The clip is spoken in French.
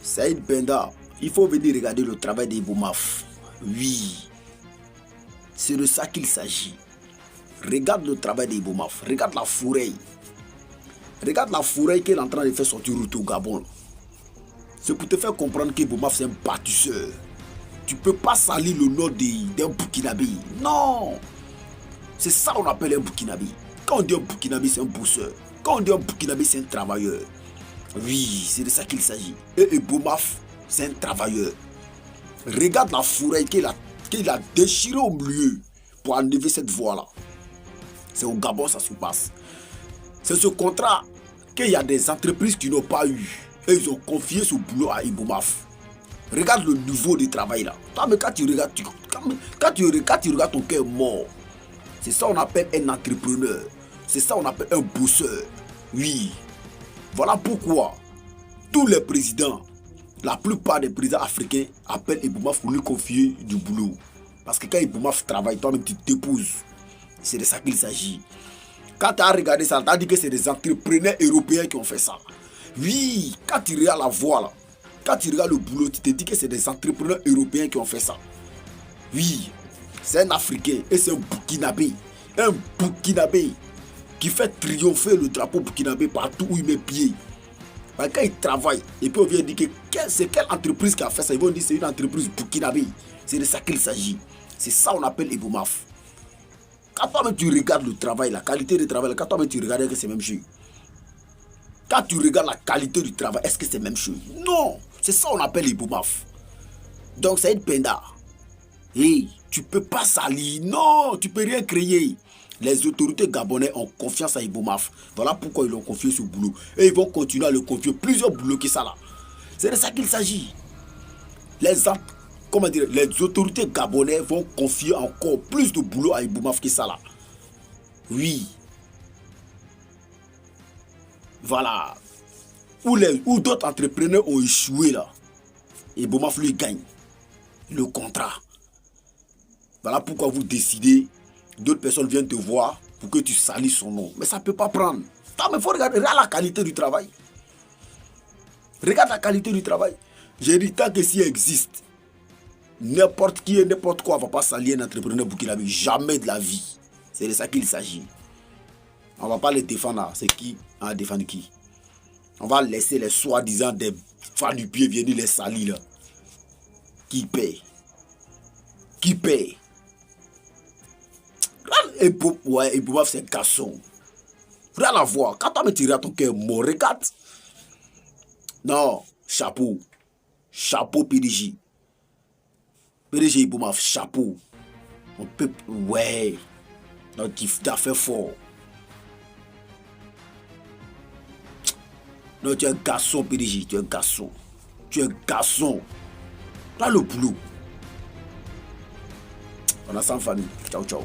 Saïd Benda, il faut venir regarder le travail des Boumaf. Oui, c'est de ça qu'il s'agit. Regarde le travail des Boumaf. Regarde la forêt. Regarde la forêt qu'il est en train de faire sortir au Gabon. C'est pour te faire comprendre que Boumaf c'est un bâtisseur. Tu ne peux pas salir le nom d'un Burkinabé. Non. C'est ça qu'on appelle un Burkinabé. Quand on dit un Burkinabé, c'est un bosseur. Quand on dit un Burkinabé, c'est un travailleur. Oui, c'est de ça qu'il s'agit. Et Boumaf, c'est un travailleur. Regarde la forêt qu'il a déchirée au milieu pour enlever cette voie-là. C'est au Gabon ça se passe. C'est ce contrat qu'il y a des entreprises qui n'ont pas eu. Et ils ont confié ce boulot à Boumaf. Regarde le niveau de travail là. Mais quand tu regardes, quand tu regardes ton cœur mort. C'est ça qu'on appelle un entrepreneur. C'est ça qu'on appelle un bosseur. Oui. Voilà pourquoi tous les présidents, la plupart des présidents africains appellent Boumaf pour lui confier du boulot. Parce que quand Boumaf travaille, toi-même tu t'épouses. C'est de ça qu'il s'agit. Quand tu as regardé ça, tu as dit que c'est des entrepreneurs européens qui ont fait ça. Oui, quand tu regardes la voie là, quand tu regardes le boulot, tu te dis que c'est des entrepreneurs européens qui ont fait ça. Oui, c'est un Africain et c'est un Burkinabé. Un Burkinabé qui fait triompher le drapeau burkinabé partout où il met pied. Quand il travaille, et puis on vient dire que c'est quelle entreprise qui a fait ça. Ils vont dire que c'est une entreprise burkinabé. C'est de ça qu'il s'agit. C'est ça qu'on appelle Boumaf. Quand toi-même tu regardes le travail, la qualité du travail, quand toi-même tu regardes, est-ce que c'est même chose? Quand tu regardes la qualité du travail, est-ce que c'est même chose? Non, c'est ça qu'on appelle Boumaf. Donc c'est une penda. Et tu peux pas salir. Non, tu peux rien créer. Les autorités gabonaises ont confiance à Boumaf. Voilà pourquoi ils l'ont confié ce boulot. Et ils vont continuer à le confier plusieurs boulots qui sont là. C'est de ça qu'il s'agit. Les autorités gabonaises vont confier encore plus de boulot à Boumaf qui ça là. Oui. Voilà. Où d'autres entrepreneurs ont échoué là. Et Boumaf lui gagne le contrat. Voilà pourquoi vous décidez, d'autres personnes viennent te voir pour que tu salisses son nom. Mais ça ne peut pas prendre. Mais il faut regarder la qualité du travail. Regarde la qualité du travail. J'ai dit, tant que s'il existe, n'importe qui et n'importe quoi ne va pas salir un entrepreneur burkinabé. Jamais de la vie. C'est de ça qu'il s'agit. On ne va pas les défendre. C'est qui en défendre qui? On va laisser les soi-disant des fans du pied venir les salir là. Qui paye? Qui paye? Et Boumaf c'est un garçon. Regarde la voix. Quand toi tu regardes ton cœur mort, regarde. Non, chapeau. Chapeau PDG. PDG Boumaf, chapeau. On peut. Ouais. Non, tu as fait fort. Non, tu es un garçon PDG. Tu es un garçon. Tu es un garçon. Là le boulot. On a 100 familles. Ciao, ciao.